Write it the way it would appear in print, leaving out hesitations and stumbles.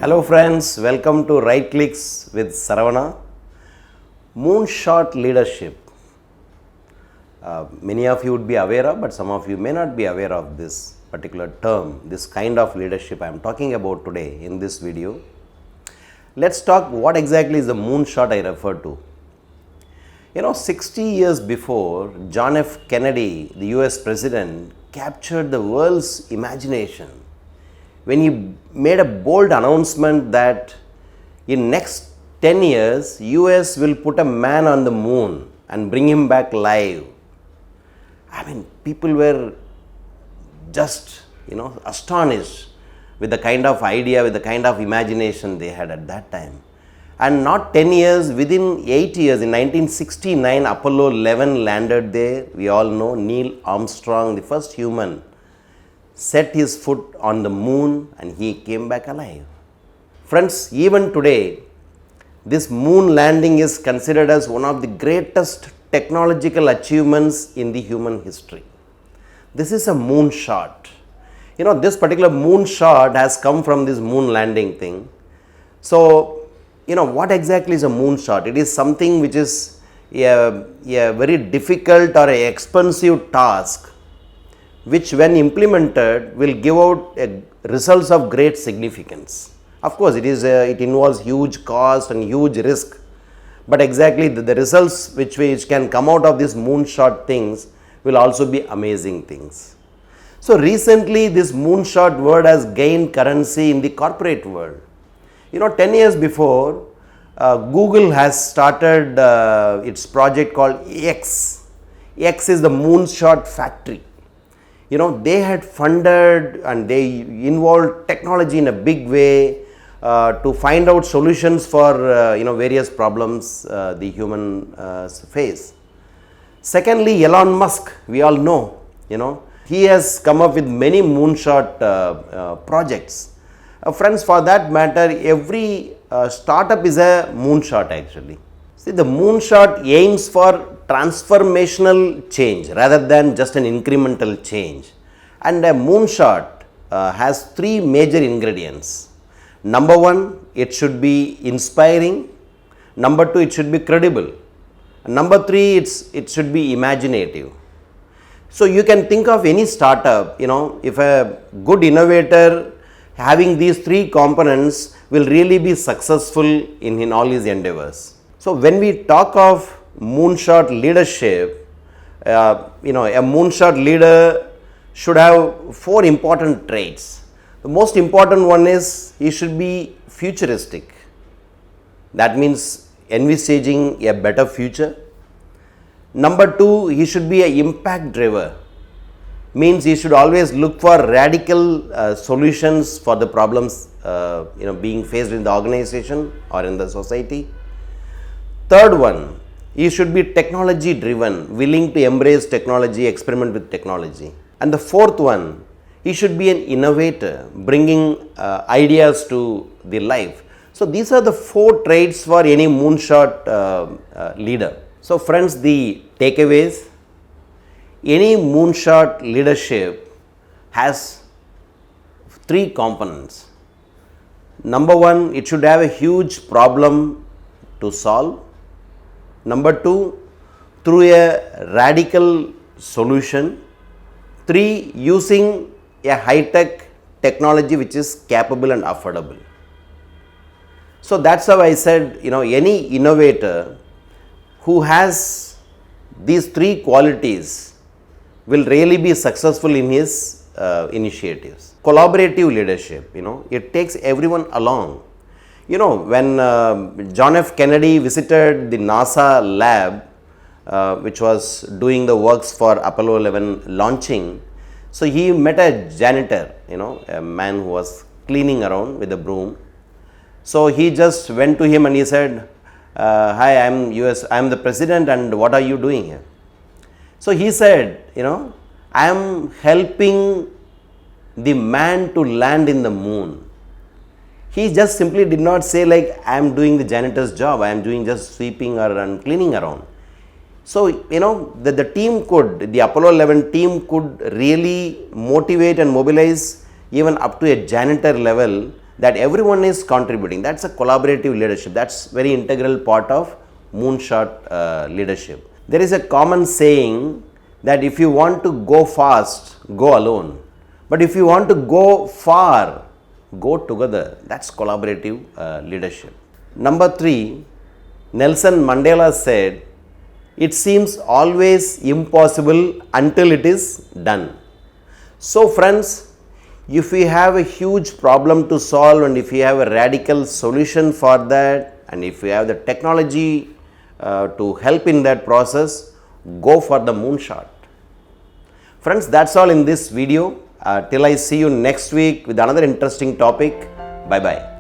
Hello friends, welcome to Right Clicks with Saravana. Moonshot leadership. Many of you would be aware of, but some of you may not be aware of this particular term, this kind of leadership I am talking about today in this video. Let's talk what exactly is the moonshot I refer to. 60 years before, John F. Kennedy, the US president, captured the world's imagination when he made a bold announcement that in next 10 years, US will put a man on the moon and bring him back live. People were just, astonished with the kind of idea, with the kind of imagination they had at that time. And not 10 years, within 8 years, in 1969, Apollo 11 landed there. We all know Neil Armstrong, the first human, set his foot on the moon and he came back alive. Friends, even today, this moon landing is considered as one of the greatest technological achievements in the human history. This is a moonshot. This particular moonshot has come from this moon landing thing. So, what exactly is a moonshot? It is something which is a very difficult or an expensive task, which when implemented will give out results of great significance. Of course, it involves huge cost and huge risk, but exactly the results which can come out of these moonshot things will also be amazing things. So recently this moonshot word has gained currency in the corporate world. 10 years before, Google has started its project called X. X is the moonshot factory. They had funded and they involved technology in a big way to find out solutions for various problems the human face. Secondly, Elon Musk, we all know, he has come up with many moonshot projects. Friends, for that matter, every startup is a moonshot actually. See, the moonshot aims for transformational change rather than just an incremental change. And a moonshot has three major ingredients. Number one, it should be inspiring. Number two, it should be credible. And number three, it should be imaginative. So you can think of any startup, if a good innovator having these three components will really be successful in all his endeavors. So when we talk of moonshot leadership, a moonshot leader should have four important traits. The most important one is he should be futuristic. That means envisaging a better future. Number two, he should be an impact driver. Means he should always look for radical solutions for the problems being faced in the organization or in the society. Third one, he should be technology driven, willing to embrace technology, experiment with technology. And the fourth one, he should be an innovator, bringing ideas to the life. So these are the four traits for any moonshot leader. So friends, the takeaways: any moonshot leadership has three components. Number one, it should have a huge problem to solve. Number two, through a radical solution. Three, using a high-tech technology which is capable and affordable. So that's how I said, any innovator who has these three qualities will really be successful in his initiatives. Collaborative leadership, it takes everyone along. When John F. Kennedy visited the NASA lab, which was doing the works for Apollo 11 launching, so he met a janitor, a man who was cleaning around with a broom. So he just went to him and he said, "Hi, I am the president, and what are you doing here?" So he said, "I am helping the man to land in the moon." He just simply did not say like, "I am doing the janitor's job, I am doing just sweeping or cleaning around." So, the Apollo 11 team could really motivate and mobilize even up to a janitor level that everyone is contributing. That's a collaborative leadership. That's very integral part of moonshot leadership. There is a common saying that if you want to go fast, go alone. But if you want to go far, go together. That's collaborative leadership. Number 3, Nelson Mandela said, it seems always impossible until it is done. So friends, if we have a huge problem to solve and if we have a radical solution for that and if we have the technology to help in that process, go for the moonshot. Friends, that's all in this video. Till I see you next week with another interesting topic. Bye bye.